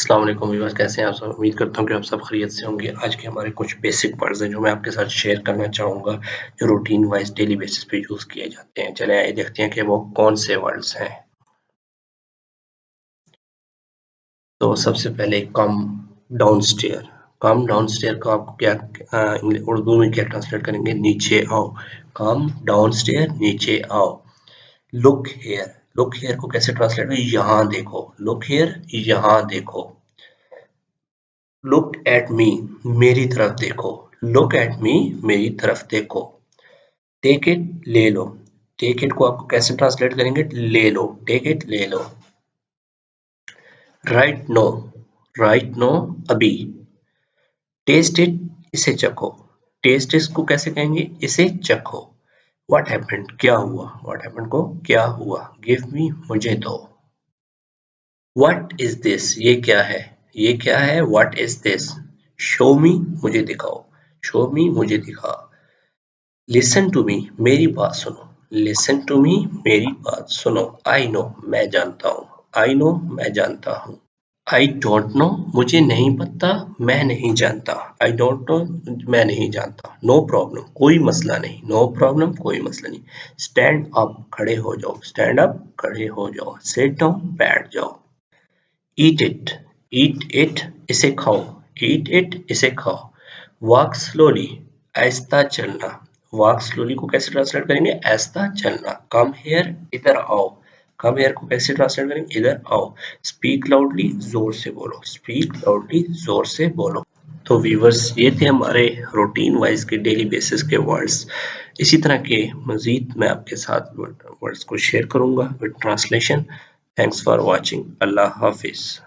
अस्सलाम वालेकुम व्यूअर्स, कैसे हैं आप सब। उम्मीद करता हूँ कि आप सब खैरियत से होंगे। आज के हमारे कुछ बेसिक वर्ड्स हैं जो मैं आपके साथ शेयर करना चाहूँगा, जो रूटीन वाइज डेली बेसिस पे यूज़ किए जाते हैं। चलें आइए देखते हैं कि वो कौन से वर्ड्स हैं। तो सबसे पहले कम डाउनस्टेयर। कम डाउनस्टेयर को आप क्या उर्दू में क्या ट्रांसलेट करेंगे? नीचे आओ। कम डाउनस्टेयर, नीचे आओ। लुक हेयर, लुक हेयर को कैसे ट्रांसलेट करें? यहाँ देखो। लुक हेयर, यहाँ देखो। लुक एट मी, मेरी तरफ देखो। लुक एट मी, मेरी तरफ देखो। टेक इट, ले लो। टेक इट को आपको कैसे ट्रांसलेट करेंगे? ले लो। टेक इट, ले लो। राइट नो, राइट नो, अभी। टेस्ट इट, इसे चखो। टेस्ट इसको कैसे कहेंगे? इसे चखो। व्हाट हैपेंड, क्या हुआ? व्हाट हैपेंड को क्या हुआ? गिव मी, मुझे दो। व्हाट इज दिस, ये क्या है? ये क्या है? What is this? शो मी, मुझे दिखाओ। शो मी, मुझे दिखा। लिसन टू मी, मेरी बात सुनो। लिसन टू मी, मेरी बात सुनो। आई नो, मैं जानता हूँ। आई नो, मैं जानता हूँ। आई डोंट नो, मुझे नहीं पता, मैं नहीं जानता। आई डोंट नो, मैं नहीं जानता। नो प्रॉब्लम, कोई मसला नहीं। नो प्रॉब्लम, कोई मसला नहीं। स्टैंड अप, खड़े हो जाओ। स्टैंड अप, खड़े हो जाओ। सिट डाउन, बैठ जाओ। ईट इट, ईट इट, इसे खाओ। ईट इट, इसे खाओ। वॉक स्लोली, आहिस्ता चलना। वॉक स्लोली को कैसे ट्रांसलेट करेंगे? आहिस्ता चलना। कम हेयर, इधर आओ। कम हेयर को कैसे ट्रांसलेट करेंगे? इधर आओ। स्पीक लाउडली, जोर से बोलो। स्पीक लाउडली, जोर से बोलो। तो व्यूवर्स, ये थे हमारे रूटीन वाइज के डेली बेसिस के वर्ड्स। इसी तरह के मजीद मैं आपके साथ वर्ड्स को शेयर करूंगा with translation. Thanks for watching. Allah Hafiz.